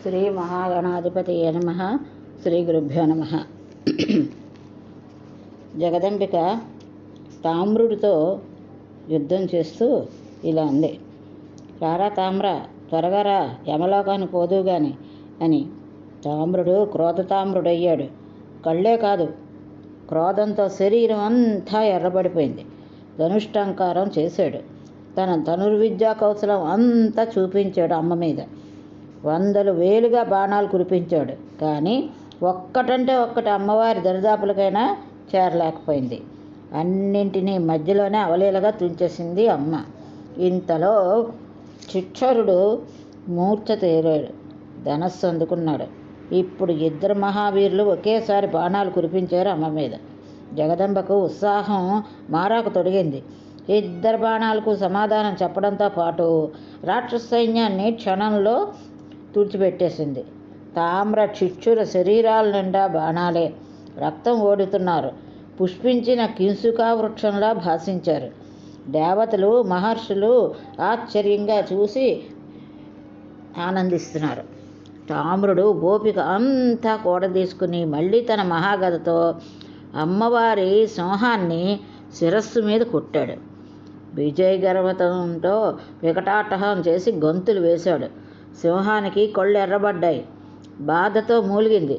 శ్రీ మహాగణాధిపతయే నమః. శ్రీ గురుభ్యో నమః. జగదంబిక తామ్రుడితో యుద్ధం చేస్తూ ఇలా అంది, రారా తామ్ర, త్వరగా రా, యమలోకానికి పోదు గాని అని. తామ్రుడు క్రోధతామ్రుడయ్యాడు. కళ్ళే కాదు, క్రోధంతో శరీరం అంతా ఎర్రబడిపోయింది. ధనుష్టంకారం చేశాడు. తన ధనుర్విద్యా కౌశలం అంతా చూపించాడు అమ్మ మీద. వందలు వేలుగా బాణాలు కురిపించాడు. కానీ ఒక్కటంటే ఒక్కటి అమ్మవారి దరిదాపులకైనా చేరలేకపోయింది. అన్నింటినీ మధ్యలోనే అవలీలగా తుంచేసింది అమ్మ. ఇంతలో చిక్షరుడు మూర్ఛ తేలాడు, ధనస్సు అందుకున్నాడు. ఇప్పుడు ఇద్దరు మహావీరులు ఒకేసారి బాణాలు కురిపించారు అమ్మ మీద. జగదంబకు ఉత్సాహం మారాకు తొడిగింది. ఇద్దరు బాణాలకు సమాధానం చెప్పడంతో పాటు రాక్షస సైన్యాన్ని క్షణంలో తుడిచిపెట్టేసింది. తామ్ర చిచ్చుల శరీరాల నిండా బాణాలే, రక్తం ఓడుతున్నారు. పుష్పించిన కింసుకా వృక్షంలా భాసించారు. దేవతలు మహర్షులు ఆశ్చర్యంగా చూసి ఆనందిస్తున్నారు. తామ్రుడు ఓపిక అంతా కూడదీసుకుని మళ్ళీ తన మహాగదతో అమ్మవారి సింహాన్ని శిరస్సు మీద కొట్టాడు. విజయ గర్వతంతో వికటాటహం చేసి గొంతులు వేశాడు. సింహానికి కళ్ళు ఎర్రబడ్డాయి. బాధతో మూలిగింది.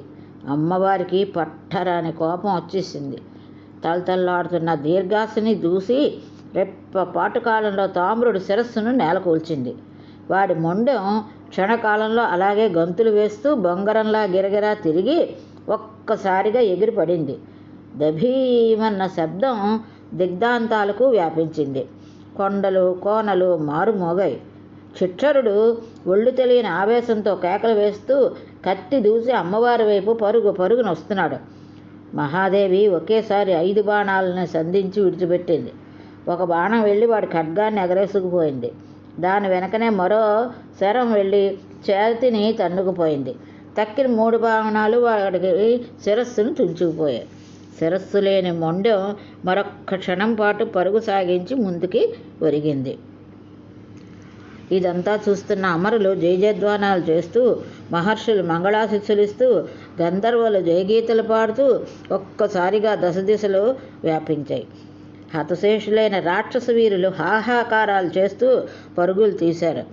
అమ్మవారికి పట్టరాని కోపం వచ్చేసింది. తలతల్లాడుతున్న దీర్ఘాసుని దూసి రెప్పపాటు కాలంలో తామ్రుడి శిరస్సును నేలకూల్చింది. వాడి మొండెం క్షణకాలంలో అలాగే గంతులు వేస్తూ బొంగరంలా గిరగిరా తిరిగి ఒక్కసారిగా ఎగిరిపడింది. దభీమన్న శబ్దం దిగ్ధాంతాలకు వ్యాపించింది. కొండలు కోనలు మారుమోగాయి. చిక్షరుడు ఒళ్ళు తెలియని ఆవేశంతో కేకలు వేస్తూ కత్తి దూసి అమ్మవారి వైపు పరుగున వస్తున్నాడు. మహాదేవి ఒకేసారి 5 బాణాలను సంధించి విడిచిపెట్టింది. ఒక బాణం వెళ్ళి వాడి ఖడ్గాన్ని ఎగరేసుకుపోయింది. దాని వెనకనే మరో శరం వెళ్ళి చేతిని తన్నుకుపోయింది. తక్కిన 3 బాణాలు వాడికి శిరస్సును తుంచుకుపోయాయి. శిరస్సు లేని మొండెం మరొక్క క్షణం పాటు పరుగు సాగించి ముందుకి ఒరిగింది. ఇదంతా చూస్తున్న అమరులు జయజయధ్వానాలు చేస్తూ, మహర్షులు మంగళాశిస్సులిస్తూ, గంధర్వులు జయగీతలు పాడుతూ ఒక్కసారిగా దశ దిశలు వ్యాపించాయి. హతశేషులైన రాక్షస వీరులు హాహాకారాలు చేస్తూ పరుగులు తీశారు.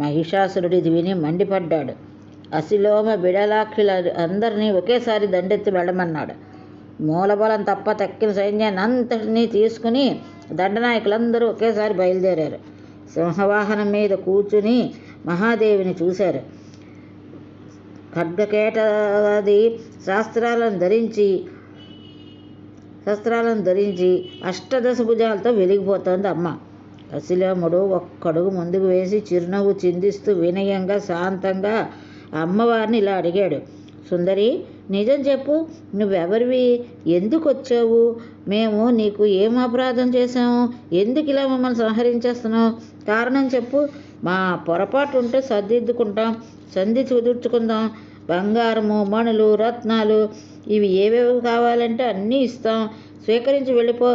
మహిషాసురుడిది విని మండిపడ్డాడు. అసిలోమ బిడలాక్షుల అందరినీ ఒకేసారి దండెత్తి వెళ్ళమన్నాడు. మూలబలం తప్ప తక్కిన సైన్యాన్ని అంతటినీ తీసుకుని దండనాయకులందరూ ఒకేసారి బయలుదేరారు. సింహవాహనం మీద కూర్చుని మహాదేవిని చూశారు. ఖడ్గకేటాది శస్త్రాలను ధరించి అష్టదశ భుజాలతో వెలిగిపోతోంది అమ్మ. అసిలోముడు ఒక్కడుగు ముందుకు వేసి చిరునవ్వు చిందిస్తూ వినయంగా శాంతంగా అమ్మవారిని ఇలా అడిగాడు, సుందరి, నిజం చెప్పు, నువ్వెవరివి? ఎందుకు వచ్చావు? మేము నీకు ఏం అపరాధం చేశాము? ఎందుకు ఇలా మమ్మల్ని సంహరించేస్తున్నావు? కారణం చెప్పు. మా పొరపాటు ఉంటే సర్దిద్దుకుంటాం, సంధి కుదుర్చుకుందాం. బంగారము, మణులు, రత్నాలు ఇవి ఏవేవి కావాలంటే అన్నీ ఇస్తాం. స్వీకరించి వెళ్ళిపో.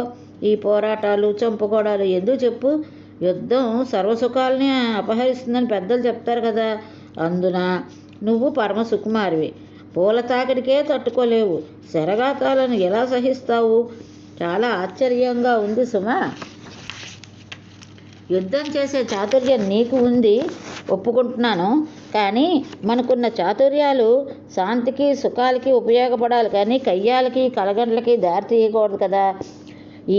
ఈ పోరాటాలు చంపుకోవడాలు ఎందుకు చెప్పు? యుద్ధం సర్వసుఖాలని అపహరిస్తుందని పెద్దలు చెప్తారు కదా. అందున నువ్వు పరమ సుకుమారివి. పూల తాకిడికే తట్టుకోలేవు. శరఘాతాలను ఎలా సహిస్తావు? చాలా ఆశ్చర్యంగా ఉంది సుమా. యుద్ధం చేసే చాతుర్యం నీకు ఉంది, ఒప్పుకుంటున్నాను. కానీ మనకున్న చాతుర్యాలు శాంతికి సుఖాలకి ఉపయోగపడాలి, కానీ కయ్యాలకి కలగండ్లకి దారి తీయకూడదు కదా.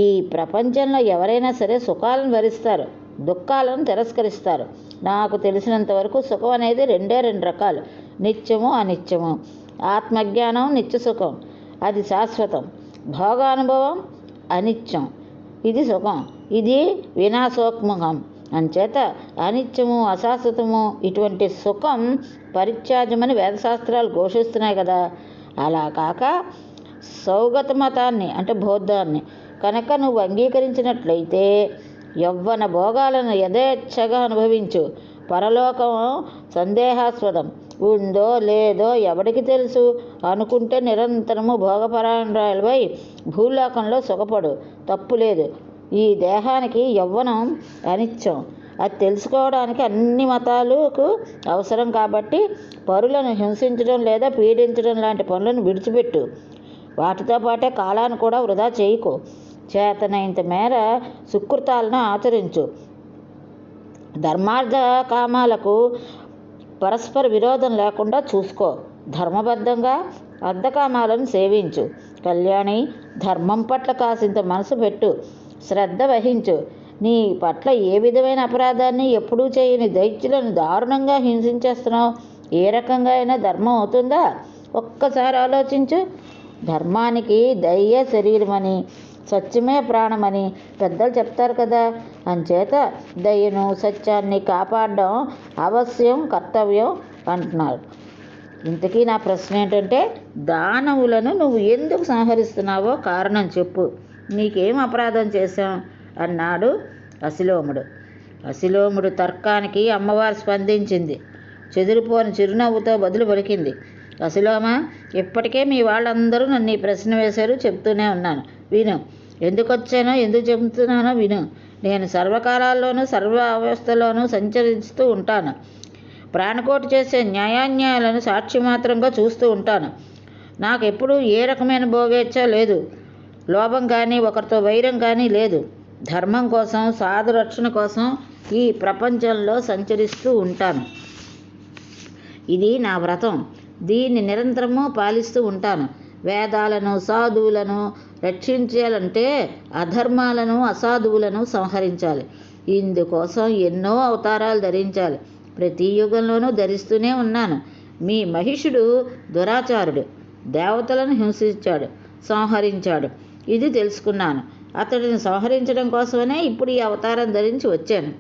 ఈ ప్రపంచంలో ఎవరైనా సరే సుఖాలను వరిస్తారు, దుఃఖాలను తిరస్కరిస్తారు. నాకు తెలిసినంతవరకు సుఖం అనేది 2 రకాలు, నిత్యము అనిత్యము. ఆత్మజ్ఞానం నిత్య సుఖం, అది శాశ్వతం. భోగానుభవం అనిత్యం, ఇది సుఖం, ఇది వినాశోన్ముఖం. అంచేత అనిత్యము అశాశ్వతము ఇటువంటి సుఖం పరిత్యాజ్యమని వేదశాస్త్రాలు ఘోషిస్తున్నాయి కదా. అలా కాక సౌగత మతాన్ని అంటే బౌద్ధాన్ని కనుక నువ్వు అంగీకరించినట్లయితే యవ్వన భోగాలను యథేచ్ఛగా అనుభవించు. పరలోకం సందేహాస్పదం, ఉందో లేదో ఎవడికి తెలుసు. అనుకుంటే నిరంతరము భోగపరాయణురాలివై భూలోకంలో సుఖపడు, తప్పులేదు. ఈ దేహానికి యవ్వనం అనిత్యం, అది తెలుసుకోవడానికి అన్ని మతాలకు అవసరం. కాబట్టి పరులను హింసించడం లేదా పీడించడం లాంటి పనులను విడిచిపెట్టు. వాటితో పాటే కాలాన్ని కూడా వృధా చేయకు. చేతనైనంత మేర సుకృతాలను ఆచరించు. ధర్మార్థ కామాలకు పరస్పర విరోధం లేకుండా చూసుకో. ధర్మబద్ధంగా అర్థకామాలను సేవించు. కళ్యాణి, ధర్మం పట్ల కాసింత మనసు పెట్టు, శ్రద్ధ వహించు. నీ పట్ల ఏ విధమైన అపరాధాన్ని ఎప్పుడూ చేయని దైత్యులను దారుణంగా హింసించేస్తున్నావు. ఏ రకంగా అయినా ధర్మం అవుతుందా? ఒక్కసారి ఆలోచించు. ధర్మానికి దయ్యే శరీరమని, సత్యమే ప్రాణమని పెద్దలు చెప్తారు కదా. అంచేత దయ్యను, సత్యాన్ని కాపాడడం అవశ్యం, కర్తవ్యం అంటున్నారు. ఇంతకీ నా ప్రశ్న ఏంటంటే, దానవులను నువ్వు ఎందుకు సంహరిస్తున్నావో కారణం చెప్పు. నీకేం అపరాధం చేశాం అన్నాడు అసిలోముడు. అసిలోముడు తర్కానికి అమ్మవారు స్పందించింది. చెదిరిపోని చిరునవ్వుతో బదులు పలికింది. అసిలోమ, ఇప్పటికే మీ వాళ్ళందరూ నన్ను ఈ ప్రశ్న వేశారు, చెప్తూనే ఉన్నాను. విను. ఎందుకు వచ్చానో, ఎందుకు చెబుతున్నానో విను. నేను సర్వకాలాల్లోనూ సర్వ అవస్థల్లోనూ సంచరిస్తూ ఉంటాను. ప్రాణకోటి చేసే న్యాయాన్యాయాలను సాక్షి మాత్రంగా చూస్తూ ఉంటాను. నాకు ఎప్పుడూ ఏ రకమైన భోగేచ్ఛ లేదు. లోభం కానీ, ఒకరితో వైరం కానీ లేదు. ధర్మం కోసం, సాధు రక్షణ కోసం ఈ ప్రపంచంలో సంచరిస్తూ ఉంటాను. ఇది నా వ్రతం. దీన్ని నిరంతరము పాలిస్తూ ఉంటాను. వేదాలను, సాధువులను రక్షించాలంటే అధర్మాలను, అసాధువులను సంహరించాలి. ఇందుకోసం ఎన్నో అవతారాలు ధరించాలి. ప్రతి యుగంలోనూ ధరిస్తూనే ఉన్నాను. మీ మహిషుడు దురాచారుడు. దేవతలను హింసించాడు, సంహరించాడు. ఇది తెలుసుకున్నాను. అతడిని సంహరించడం కోసమనే ఇప్పుడు ఈ అవతారం ధరించి వచ్చాను.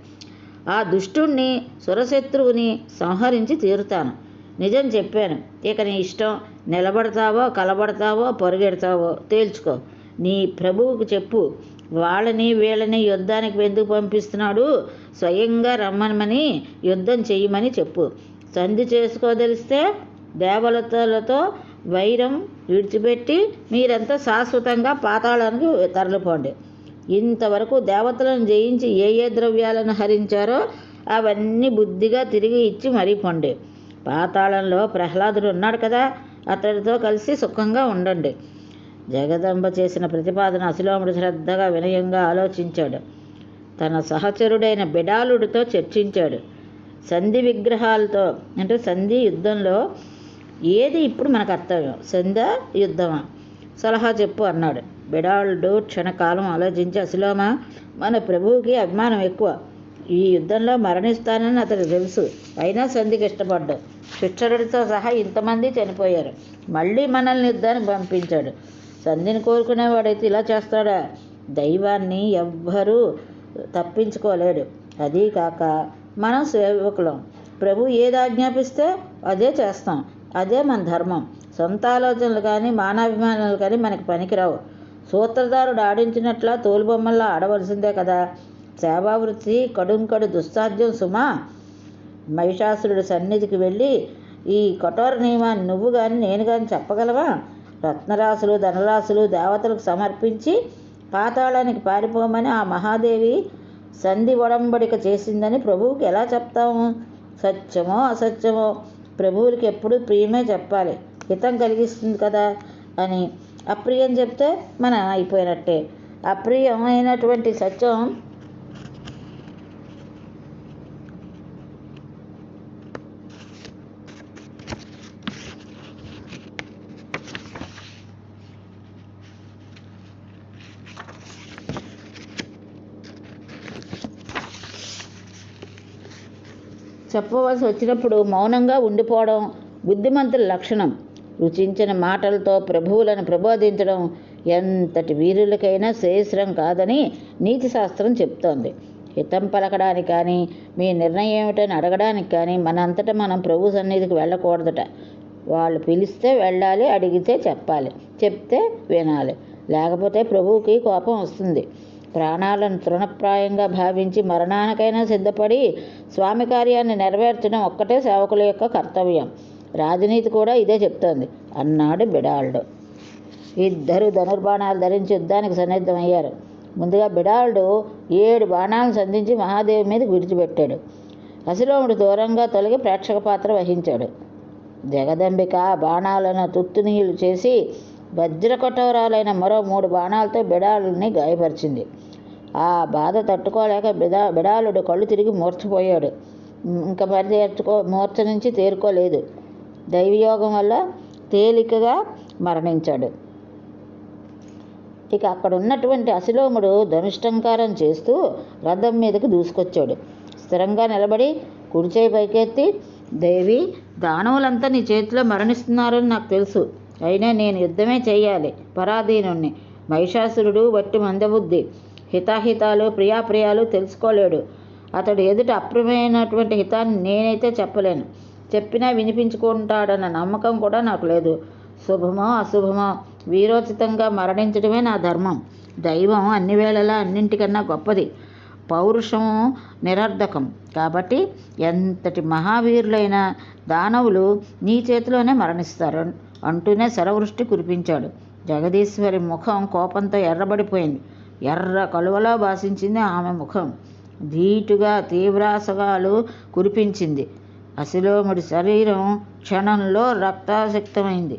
ఆ దుష్టుణ్ణి, సురశత్రువుని సంహరించి తీరుతాను. నిజం చెప్పాను. ఇక నీ ఇష్టం. నిలబడతావో, కలబడతావో, పరుగెడతావో తేల్చుకో. నీ ప్రభువుకు చెప్పు. వాళ్ళని వీళ్ళని యుద్ధానికి ఎందుకు పంపిస్తున్నాడు? స్వయంగా రమ్మనమని, యుద్ధం చెయ్యమని చెప్పు. సంధి చేసుకోదలిస్తే దేవతలతో వైరం విడిచిపెట్టి మీరంతా శాశ్వతంగా పాతాళానికి తరలిపోండి. ఇంతవరకు దేవతలను జయించి ఏ ద్రవ్యాలను హరించారో అవన్నీ బుద్ధిగా తిరిగి ఇచ్చి మరీ పొండి. పాతాళంలో ప్రహ్లాదుడు ఉన్నాడు కదా, అతడితో కలిసి సుఖంగా ఉండండి. జగదంబ చేసిన ప్రతిపాదన అసిలోముడు శ్రద్ధగా, వినయంగా ఆలోచించాడు. తన సహచరుడైన బిడాలుడితో చర్చించాడు. సంధి విగ్రహాలతో, అంటే సంధి యుద్ధంలో ఏది ఇప్పుడు మన కర్తవ్యం, సంధా యుద్ధమా? సలహా చెప్పు అన్నాడు. బిడాలుడు క్షణకాలం ఆలోచించి, అసిలోమ, మన ప్రభువుకి అభిమానం ఎక్కువ. ఈ యుద్ధంలో మరణిస్తానని అతనికి తెలుసు. అయినా సంధికి ఇష్టపడ్డాడు. శిక్షరుడితో సహా ఇంతమంది చనిపోయారు. మళ్ళీ మనల్ని యుద్ధానికి పంపించాడు. సంధిని కోరుకునేవాడైతే ఇలా చేస్తాడా? దైవాన్ని ఎవ్వరూ తప్పించుకోలేడు. అదీ కాక మనం సేవకులం. ప్రభు ఏది ఆజ్ఞాపిస్తే అదే చేస్తాం. అదే మన ధర్మం. సొంత ఆలోచనలు కానీ, మానాభిమానాలు కానీ మనకి పనికిరావు. సూత్రధారుడు ఆడించినట్లా తోలుబొమ్మల్లా ఆడవలసిందే కదా. సేవావృత్తి కడుంకడు దుస్సాధ్యం సుమా. మహిషాసురుడి సన్నిధికి వెళ్ళి ఈ కఠోర నియమాన్ని నువ్వు కానీ, నేను కానీ చెప్పగలవా? రత్నరాశులు, ధనరాశులు దేవతలకు సమర్పించి పాతాళానికి పారిపోమని ఆ మహాదేవి సంధి ఒడంబడిక చేసిందని ప్రభువుకి ఎలా చెప్తాము? సత్యమో అసత్యమో ప్రభువులకి ఎప్పుడూ ప్రియమే చెప్పాలి. హితం కలిగిస్తుంది కదా అని అప్రియం చెప్తే మనం అయిపోయినట్టే. అప్రియమైనటువంటి సత్యం చెప్పవలసి వచ్చినప్పుడు మౌనంగా ఉండిపోవడం బుద్ధిమంతుల లక్షణం. రుచించిన మాటలతో ప్రభువులను ప్రబోధించడం ఎంతటి వీరులకైనా శ్రేయస్కరం కాదని నీతిశాస్త్రం చెప్తోంది. హితం పలకడానికి కానీ, మీ నిర్ణయం ఏమిటని అడగడానికి కానీ మనంతటా మనం ప్రభు సన్నిధికి వెళ్ళకూడదట. వాళ్ళు పిలిస్తే వెళ్ళాలి, అడిగితే చెప్పాలి, చెప్తే వినాలి. లేకపోతే ప్రభువుకి కోపం వస్తుంది. ప్రాణాలను తృణప్రాయంగా భావించి మరణానికైనా సిద్ధపడి స్వామి కార్యాన్ని నెరవేర్చడం ఒక్కటే సేవకుల యొక్క కర్తవ్యం. రాజనీతి కూడా ఇదే చెప్తోంది అన్నాడు బిడాల్డు. ఇద్దరు ధనుర్బాణాలు ధరించి యుద్ధానికి సన్నిద్ధమయ్యారు. ముందుగా బిడాలుడు 7 బాణాలను సంధించి మహాదేవి మీద విడిచిపెట్టాడు. అసిలోముడు దూరంగా తొలగి ప్రేక్షక పాత్ర వహించాడు. జగదంబిక బాణాలను తుత్తునీయులు చేసి వజ్రకఠోరాలైన మరో 3 బాణాలతో బిడాలుని గాయపరిచింది. ఆ బాధ తట్టుకోలేక బిడాలుడు కళ్ళు తిరిగి మూర్ఛపోయాడు. ఇంకా మూర్ఛ నుంచి తేరుకోలేదు. దైవయోగం వల్ల తేలికగా మరణించాడు. ఇక అక్కడ ఉన్నటువంటి అసిలోముడు ధనుష్టంకారం చేస్తూ రథం మీదకి దూసుకొచ్చాడు. స్థిరంగా నిలబడి కుడిచేయి పైకెత్తి, దేవి, దానవులంతా నీ చేతిలో మరణిస్తున్నారని నాకు తెలుసు. అయినా నేను యుద్ధమే చేయాలి. పరాధీనుణ్ణి. మహిషాసురుడు వట్టి మందబుద్ధి. హితాహితాలు ప్రియాప్రియాలు తెలుసుకోలేడు. అతడు ఎదుట అప్రమేయమైనటువంటి హితాన్ని నేనైతే చెప్పలేను. చెప్పినా వినిపించుకుంటాడన్న నమ్మకం కూడా నాకు లేదు. శుభమో అశుభమో వీరోచితంగా మరణించడమే నా ధర్మం. దైవం అన్ని వేళలా అన్నింటికన్నా గొప్పది. పౌరుషము నిరర్ధకం. కాబట్టి ఎంతటి మహావీరులైన దానవులు నీ చేతిలోనే మరణిస్తారు అంటూనే శరవృష్టి కురిపించాడు. జగదీశ్వరి ముఖం కోపంతో ఎర్రబడిపోయింది. ఎర్ర కలువలో భాషించింది ఆమె ముఖం. ధీటుగా తీవ్రాసగాలు కురిపించింది. అసిలోముడి శరీరం క్షణంలో రక్తాసక్తమైంది.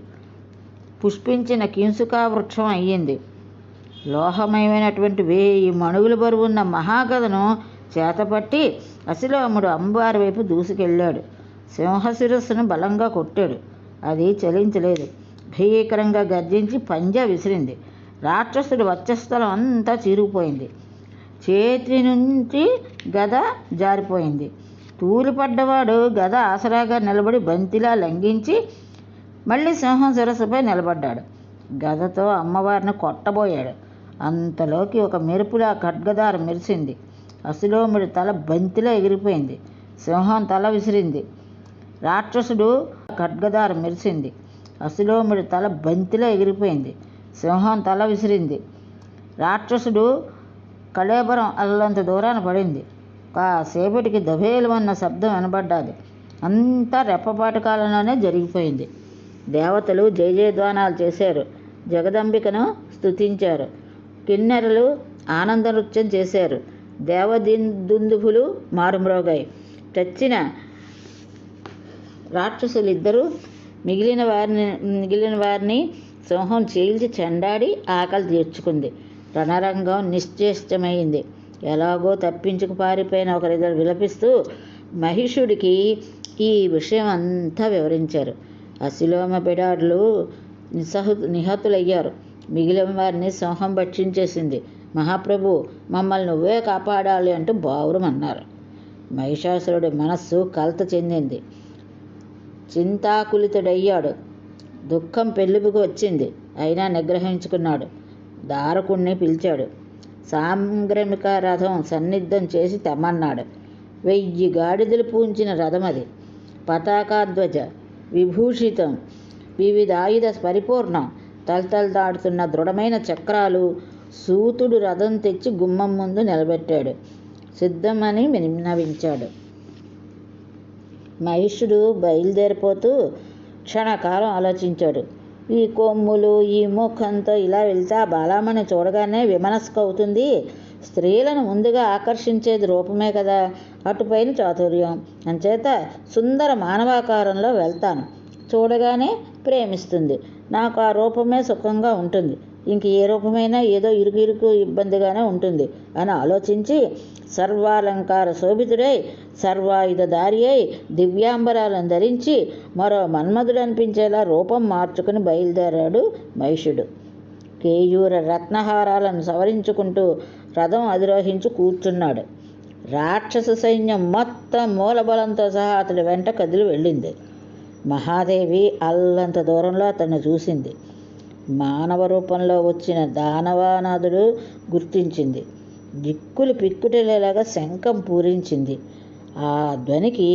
పుష్పించిన కింసుకా వృక్షం అయ్యింది. లోహమయమైనటువంటి 1000 మణుగుల బరువున్న మహాగదను చేతపట్టి అసిలోముడు అమ్మవారి వైపు దూసుకెళ్ళాడు. సింహశిరస్సును బలంగా కొట్టాడు. అది చలించలేదు. భీకరంగా గర్జించి పంజా విసిరింది. రాక్షసుడి వక్షస్థలం అంతా చీరుకుపోయింది. చేతి నుంచి గద జారిపోయింది. తూలిపడ్డవాడు గద ఆసరాగా నిలబడి బంతిలా లంఘించి మళ్ళీ సింహం శిరస్సుపై నిలబడ్డాడు. గదతో అమ్మవారిని కొట్టబోయాడు. అంతలోకి ఒక మెరుపులా ఖడ్గదారం మెరిసింది. అసిలోముడి తల బంతిలా ఎగిరిపోయింది. సింహం తల విసిరింది. రాక్షసుడు ఖడ్గదారం మెరిసింది. అసిలోముడి తల బంతిలా ఎగిరిపోయింది. సింహం తల విసిరింది. రాక్షసుడు కళేబరం అల్లంత దూరాన పడింది. కాసేపటికి దభేలమన్న శబ్దం వినబడ్డాది. అంతా రెప్పపాటు కాలంలోనే జరిగిపోయింది. దేవతలు జయజయధ్వానాలు చేశారు. జగదంబికను స్తుతించారు. కిన్నెరలు ఆనంద నృత్యం చేశారు. దేవదుందుభులు మారుమ్రోగాయి. చచ్చిన రాక్షసులిద్దరూ మిగిలిన వారిని సింహం చీల్చి చెండాడి ఆకలి తీర్చుకుంది. రణరంగం నిశ్చేష్టమైంది. ఎలాగో తప్పించుకు పారిపోయిన ఒకరిద్దరు విలపిస్తూ మహిషుడికి ఈ విషయం అంతా వివరించారు. అసిలోమ బిడాడులు నిహతులయ్యారు. మిగిలిన వారిని సింహం భక్షించేసింది. మహాప్రభు, మమ్మల్ని నువ్వే కాపాడాలి అంటూ బావురమన్నారు. మహిషాసురుడి మనస్సు కలత చెందింది. చింతాకులితుడయ్యాడు. దుఃఖం పెళ్ళిపుకు వచ్చింది. అయినా నిగ్రహించుకున్నాడు. దారకుణ్ణి పిలిచాడు. సాంగ్రమిక రథం సన్నిద్ధం చేసి తెమ్మన్నాడు. 1000 గాడిదలు పూంచిన రథం అది. పతాకాధ్వజ విభూషితం, వివిధ ఆయుధ పరిపూర్ణం, తలతలదాడుతున్న దృఢమైన చక్రాలు. సూతుడు రథం తెచ్చి గుమ్మం ముందు నిలబెట్టాడు. సిద్ధమని విన్నవించాడు. మహిషుడు బయలుదేరిపోతూ క్షణకాలం ఆలోచించాడు. ఈ కొమ్ములు, ఈ ముఖంతో ఇలా వెళ్తే ఆ బాలామణి చూడగానే విమనస్కవుతుంది. స్త్రీలను ముందుగా ఆకర్షించేది రూపమే కదా, అటుపైన చాతుర్యం. అంచేత సుందర మానవాకారంలో వెళ్తాను. చూడగానే ప్రేమిస్తుంది. నాకు ఆ రూపమే సుఖంగా ఉంటుంది. ఇంక ఏ రూపమైనా ఏదో ఇరుకు ఇబ్బందిగానే ఉంటుంది అని ఆలోచించి సర్వాలంకార శోభితుడై, సర్వాయుధధారి అయి, దివ్యాంబరాలను ధరించి మరో మన్మధుడు అనిపించేలా రూపం మార్చుకుని బయలుదేరాడు మహిషుడు. కేయూర రత్నహారాలను సవరించుకుంటూ రథం అధిరోహించి కూర్చున్నాడు. రాక్షస సైన్యం మొత్తం మూలబలంతో సహా అతడి వెంట కదిలి వెళ్ళింది. మహాదేవి అల్లంత దూరంలో అతన్ని చూసింది. మానవ రూపంలో వచ్చిన దానవానాథుడు గుర్తించింది. దిక్కులు పిక్కుటేలాగా శంఖం పూరించింది. ఆ ధ్వనికి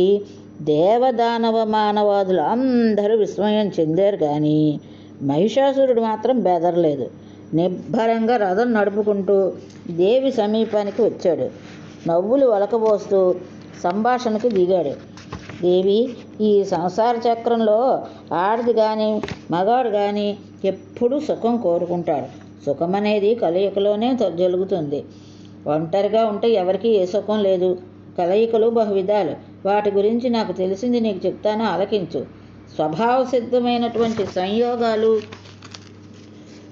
దేవదానవ మానవాదులు అందరూ విస్మయం చెందారు. కానీ మహిషాసురుడు మాత్రం బెదరలేదు. నిబ్బరంగా రథం నడుపుకుంటూ దేవి సమీపానికి వచ్చాడు. నవ్వులు ఒలకబోస్తూ సంభాషణకు దిగాడు. దేవి, ఈ సంసార చక్రంలో ఆడది కానీ మగాడు కానీ ఎప్పుడూ సుఖం కోరుకుంటాడు. సుఖమనేది కలయికలోనే జరుగుతుంది. ఒంటరిగా ఉంటే ఎవరికీ ఏ సుఖం లేదు. కలయికలు బహువిధాలు. వాటి గురించి నాకు తెలిసింది నీకు చెప్తాను, ఆలకించు. స్వభావ సిద్ధమైనటువంటి సంయోగాలు,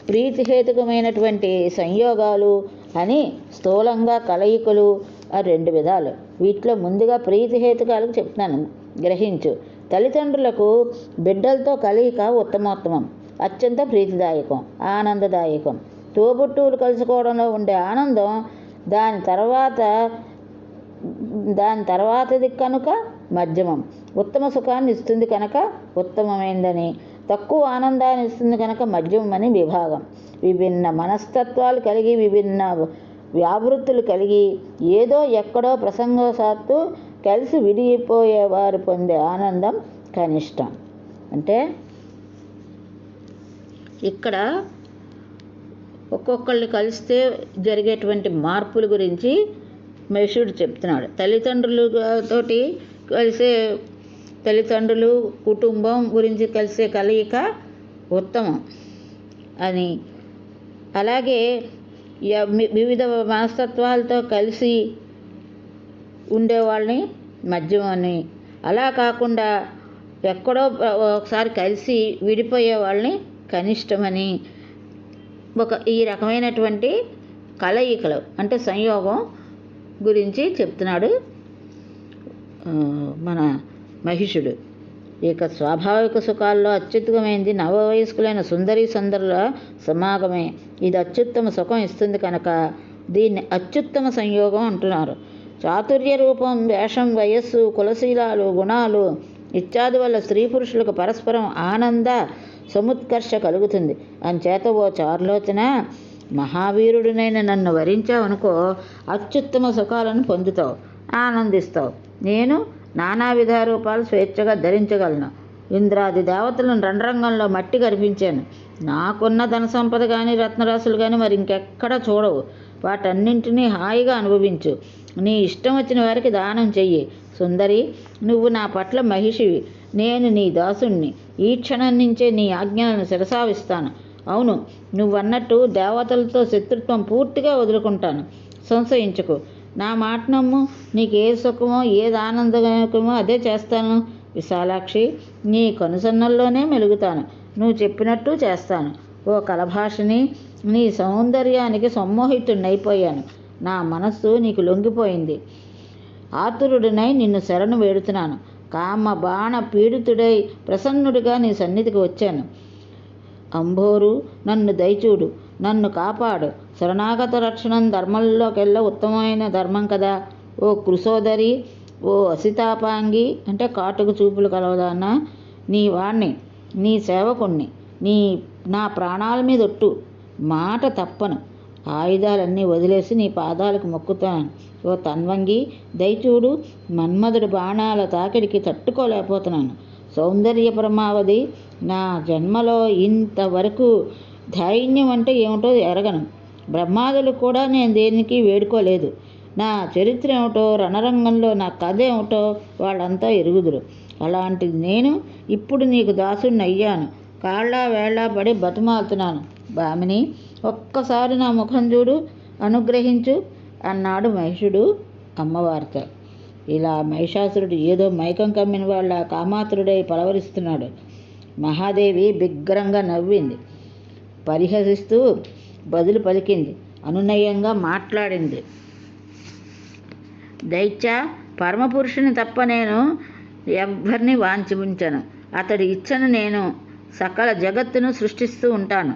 ప్రీతిహేతుకమైనటువంటి సంయోగాలు అని స్థూలంగా కలయికలు ఆ 2 విధాలు. వీటిలో ముందుగా ప్రీతిహేతుకాలకు చెప్తున్నాను, గ్రహించు. తల్లిదండ్రులకు బిడ్డలతో కలయిక ఉత్తమోత్తమం, అత్యంత ప్రీతిదాయకం, ఆనందదాయకం. తోబుట్టువులు కలుసుకోవడంలో ఉండే ఆనందం దాని తర్వాతది కనుక మధ్యమం. ఉత్తమ సుఖాన్ని ఇస్తుంది కనుక ఉత్తమమైందని, తక్కువ ఆనందాన్ని ఇస్తుంది కనుక మధ్యమం అని విభాగం. విభిన్న మనస్తత్వాలు కలిగి, విభిన్న వ్యావృత్తులు కలిగి, ఏదో ఎక్కడో ప్రసంగవశాత్తు కలిసి విడిపోయేవారు పొందే ఆనందం కనిష్టం. అంటే ఇక్కడ ఒక్కొక్కళ్ళు కలిస్తే జరిగేటువంటి మార్పుల గురించి మహేషుడు చెప్తున్నాడు. తల్లిదండ్రులతోటి కలిసే, తల్లిదండ్రులు కుటుంబం గురించి కలిసే కలయిక ఉత్తమం అని, అలాగే వివిధ మనస్తత్వాలతో కలిసి ఉండేవాళ్ళని మధ్యమం అని, అలా కాకుండా ఎక్కడో ఒకసారి కలిసి విడిపోయే వాళ్ళని కనిష్టమని, ఈ రకమైనటువంటి కలయికలు అంటే సంయోగం గురించి చెప్తున్నాడు మన మహిషుడు. ఇక స్వాభావిక సుఖాల్లో అత్యుత్తమైంది నవవయస్కులైన సుందరీ సుందరుల సమాగమే. ఇది అత్యుత్తమ సుఖం ఇస్తుంది కనుక దీన్ని అత్యుత్తమ సంయోగం అంటున్నారు. చాతుర్య రూపం, వేషం, వయస్సు, కులశీలాలు, గుణాలు ఇత్యాది వల్ల స్త్రీ పురుషులకు పరస్పరం ఆనంద సముత్కర్ష కలుగుతుంది. అంచేత ఓ చారులోచన, మహావీరుడినైన నన్ను వరించావనుకో, అత్యుత్తమ సుఖాలను పొందుతావు, ఆనందిస్తావు. నేను నానా విధ రూపాలు స్వేచ్ఛగా ధరించగలను. ఇంద్రాది దేవతలను రణరంగంలో మట్టి కనిపించాను. నాకున్న ధన సంపద కానీ రత్నరాశులు కానీ మరి ఇంకెక్కడా చూడవు. వాటన్నింటినీ హాయిగా అనుభవించు. నీ ఇష్టం వచ్చిన వారికి దానం చెయ్యి. సుందరి, నువ్వు నా పట్ల మహిషివి, నేను నీ దాసుణ్ణి. ఈ క్షణం నుంచే నీ ఆజ్ఞలను శిరసావిస్తాను. అవును, నువ్వన్నట్టు దేవతలతో శత్రుత్వం పూర్తిగా వదులుకుంటాను. సంశయించకు. నా మాట నమ్ము. నీకు ఏ సుఖమో ఏది ఆనందకరమో అదే చేస్తాను. విశాలాక్షి, నీ కనుసన్నల్లోనే మెలుగుతాను. నువ్వు చెప్పినట్టు చేస్తాను. ఓ కలభాషిని, నీ సౌందర్యానికి సమ్మోహితుడినైపోయాను. నా మనస్సు నీకు లొంగిపోయింది. ఆతురుడినై నిన్ను శరణు వేడుతున్నాను. కామ బాణ పీడితుడై ప్రసన్నుడిగా నీ సన్నిధికి వచ్చాను. అంబోరు, నన్ను దయచూడు, నన్ను కాపాడు. శరణాగత రక్షణం ధర్మంలోకెల్లా ఉత్తమమైన ధర్మం కదా. ఓ కృసోదరి, ఓ అసితాపాంగి అంటే కాటుకు చూపులు కలవదానా, నీ వాణ్ణి, నీ సేవకుణ్ణి, నా ప్రాణాల మీద ఒట్టు, మాట తప్పను. ఆయుధాలన్నీ వదిలేసి నీ పాదాలకు మొక్కుతాను. ఓ తన్వంగి, దయచూడు. మన్మధుడి బాణాల తాకిడికి తట్టుకోలేకపోతున్నాను. సౌందర్య పరమావధి, నా జన్మలో ఇంతవరకు ధైర్యం అంటే ఏమిటో ఎరగను. బ్రహ్మాదులు కూడా నేను దేనికి వేడుకోలేదు. నా చరిత్ర ఏమిటో, రణరంగంలో నా కథ ఏమిటో వాళ్ళంతా ఎరుగుదురు. అలాంటిది నేను ఇప్పుడు నీకు దాసుడిని అయ్యాను. కాళ్ళ వేళ్ళ పడి బతిమాలుతున్నాను. భామిని, ఒక్కసారి నా ముఖం చూడు, అనుగ్రహించు అన్నాడు మహిషుడు అమ్మవారితో. ఇలా మహిషాసురుడు ఏదో మైకం కమ్మిన వాళ్ళ కామాతురుడై పలవరిస్తున్నాడు. మహాదేవి బిగ్గరంగా నవ్వింది, పరిహసిస్తూ బదులు పలికింది, అనునయంగా మాట్లాడింది. దైత్య, పరమపురుషుని తప్ప నేను ఎవ్వరిని వాంఛించను. అతడి ఇచ్చను నేను సకల జగత్తును సృష్టిస్తూ ఉంటాను.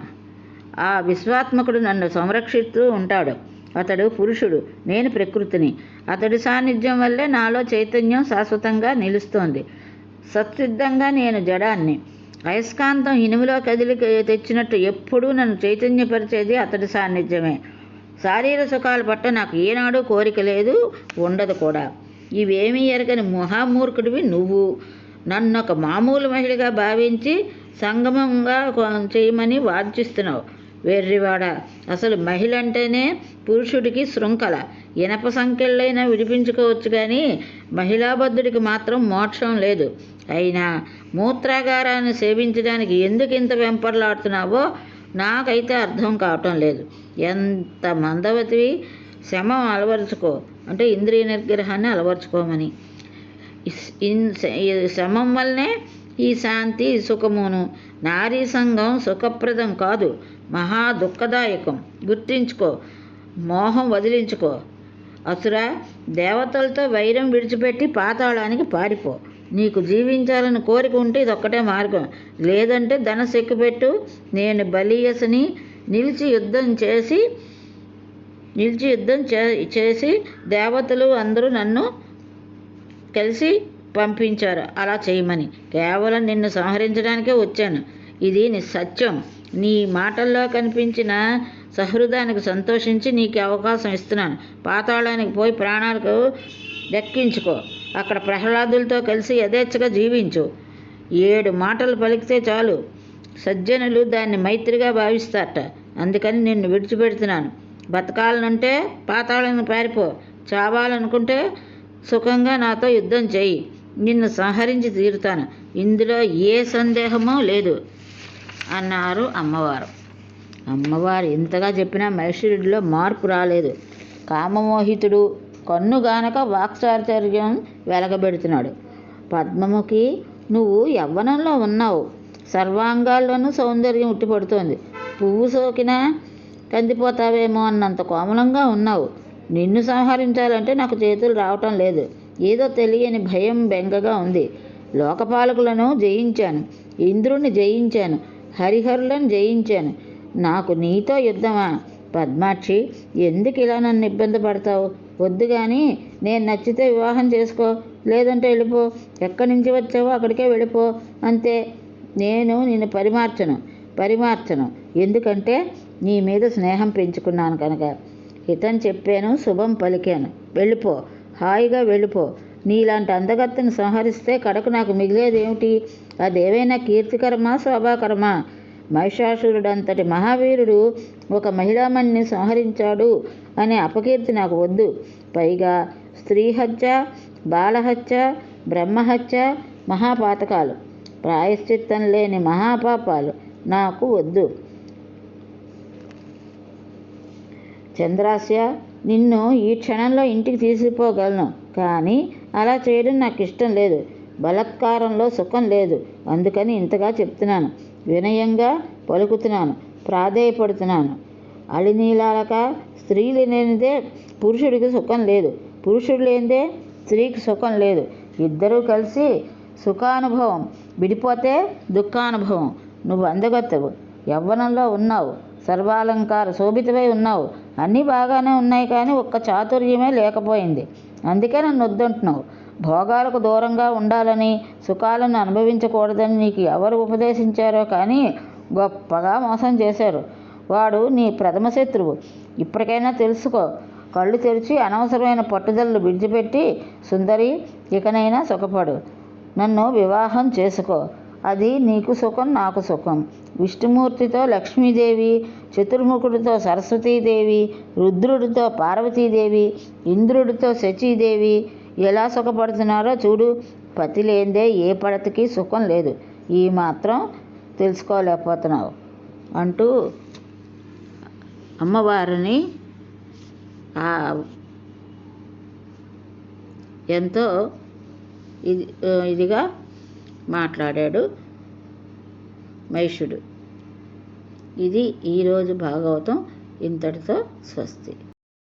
ఆ విశ్వాత్మకుడు నన్ను సంరక్షిస్తూ ఉంటాడు. అతడు పురుషుడు, నేను ప్రకృతిని. అతడి సాన్నిధ్యం వల్లే నాలో చైతన్యం శాశ్వతంగా నిలుస్తోంది. సత్సిద్ధంగా నేను జడాన్ని. అయస్కాంతం ఇనుములో కదిలి తెచ్చినట్టు ఎప్పుడూ నన్ను చైతన్యపరిచేది అతడి సాన్నిధ్యమే. శారీర సుఖాల పట్ల నాకు ఏనాడు కోరిక లేదు, ఉండదు కూడా. ఇవేమీ ఎరగని మహామూర్ఖుడివి నువ్వు. నన్ను ఒక మామూలు మహిళగా భావించి సంగమంగా చేయమని వాంఛిస్తున్నావు. వెర్రివాడ, అసలు మహిళ అంటేనే పురుషుడికి శృంఖల. ఇనప సంఖ్యలైనా విడిపించుకోవచ్చు కానీ మహిళాబద్ధుడికి మాత్రం మోక్షం లేదు. అయినా మూత్రాగారాన్ని సేవించడానికి ఎందుకు ఇంత వెంపర్లాడుతున్నావో నాకైతే అర్థం కావటం లేదు. ఎంత మందవతివి, శమం అలవరుచుకో అంటే ఇంద్రియ నిగ్రహాన్ని అలవర్చుకోమని. ఈ శమం వల్లనే ఈ శాంతి సుఖమును. నారీ సంఘం సుఖప్రదం కాదు, మహా దుఃఖదాయకం. గుర్తించుకో, మోహం వదిలించుకో. అసురా, దేవతలతో వైరం విడిచిపెట్టి పాతాళానికి పారిపో. నీకు జీవించాలని కోరిక ఉంటే ఇదొక్కటే మార్గం. లేదంటే ధనసెక్కుపెట్టు. నేను బలియసని నిలిచి యుద్ధం చేసి దేవతలు అందరూ నన్ను కలిసి పంపించారు అలా చేయమని. కేవలం నిన్ను సంహరించడానికే వచ్చాను. ఇది సత్యం. నీ మాటల్లో కనిపించిన సహృదానికి సంతోషించి నీకు అవకాశం ఇస్తున్నాను. పాతాళానికి పోయి ప్రాణాలకు దక్కించుకో. అక్కడ ప్రహ్లాదులతో కలిసి యథేచ్ఛగా జీవించు. 7 మాటలు పలికితే చాలు, సజ్జనులు దాన్ని మైత్రిగా భావిస్తారట. అందుకని నిన్ను విడిచిపెడుతున్నాను. బతకాలనుంటే పాతాళానికి పారిపో, చావాలనుకుంటే సుఖంగా నాతో యుద్ధం చేయి. నిన్ను సంహరించి తీరుతాను, ఇందులో ఏ సందేహమూ లేదు అన్నారు అమ్మవారు. అమ్మవారు ఇంతగా చెప్పినా మహేశ్వరుడిలో మార్పు రాలేదు. కామమోహితుడు, కన్నుగానక వాక్చాతుర్యం వెలగబెడుతున్నాడు. పద్మముఖి, నువ్వు యవ్వనంలో ఉన్నావు, సర్వాంగాల్లోనూ సౌందర్యం ఉట్టిపడుతోంది. పువ్వు సోకినా కందిపోతావేమో అన్నంత కోమలంగా ఉన్నావు. నిన్ను సంహరించాలంటే నాకు చేతులు రావటం లేదు. ఏదో తెలియని భయం, బెంగగా ఉంది. లోకపాలకులను జయించాను, ఇంద్రుణ్ణి జయించాను, హరిహరులను జయించాను. నాకు నీతో యుద్ధమా? పద్మాక్షి, ఎందుకు ఇలా నన్ను ఇబ్బంది పడతావు? వద్దు కానీ, నేను నచ్చితే వివాహం చేసుకో, లేదంటే వెళ్ళిపో. ఎక్కడి నుంచి వచ్చావో అక్కడికే వెళ్ళిపో, అంతే. నేను నిన్ను పరిమార్చను. ఎందుకంటే నీ మీద స్నేహం పెంచుకున్నాను కనుక. హితం చెప్పాను, శుభం పలికాను. వెళ్ళిపో, హాయిగా వెళ్ళిపో. నీలాంటి అందగత్తెను సంహరిస్తే కడకు నాకు మిగిలేదేమిటి? అదేవైనా కీర్తికరమా, శోభాకరమా? మహిషాసురుడంతటి మహావీరుడు ఒక మహిళామణిని సంహరించాడు అనే అపకీర్తి నాకు వద్దు. పైగా స్త్రీహత్య, బాలహత్య, బ్రహ్మహత్య మహాపాతకాలు, ప్రాయశ్చిత్తం లేని మహాపాపాలు నాకు వద్దు. చంద్రాస్య, నిన్ను ఈ క్షణంలో ఇంటికి తీసుకుపోగలను, కానీ అలా చేయడం నాకు ఇష్టం లేదు. బలత్కారంలో సుఖం లేదు. అందుకని ఇంతగా చెప్తున్నాను, వినయంగా పలుకుతున్నాను, ప్రాధేయపడుతున్నాను. అళినీలాలక, స్త్రీలు లేనిదే పురుషుడికి సుఖం లేదు, పురుషుడు లేనిదే స్త్రీకి సుఖం లేదు. ఇద్దరూ కలిసి సుఖానుభవం, విడిపోతే దుఃఖానుభవం. నువ్వు అందగత్తెవు, యవ్వనంలో ఉన్నావు, సర్వాలంకార శోభితమై ఉన్నావు. అన్నీ బాగానే ఉన్నాయి, కానీ ఒక్క చాతుర్యమే లేకపోయింది. అందుకే నన్ను వద్దంటున్నావు. భోగాలకు దూరంగా ఉండాలని, సుఖాలను అనుభవించకూడదని నీకు ఎవరు ఉపదేశించారో కానీ గొప్పగా మోసం చేశారు. వాడు నీ ప్రథమ శత్రువు. ఇప్పటికైనా తెలుసుకో. కళ్ళు తెరిచి అనవసరమైన పట్టుదలను విడిచిపెట్టి, సుందరి, ఇకనైనా సుఖపడు. నన్ను వివాహం చేసుకో. అది నీకు సుఖం, నాకు సుఖం. విష్ణుమూర్తితో లక్ష్మీదేవి, చతుర్ముఖుడితో సరస్వతీదేవి, రుద్రుడితో పార్వతీదేవి, ఇంద్రుడితో శచీదేవి ఎలా సుఖపడుతున్నారో చూడు. పతి లేనిదే ఏ పడతికి సుఖం లేదు. ఈ మాత్రం తెలుసుకోలేకపోతున్నావు అంటూ అమ్మవారిని ఎంతో ఇదిగా మాట్లాడాడు మహిషుడు. ఇది ఈరోజు భాగవతం. ఇంతటితో స్వస్తి.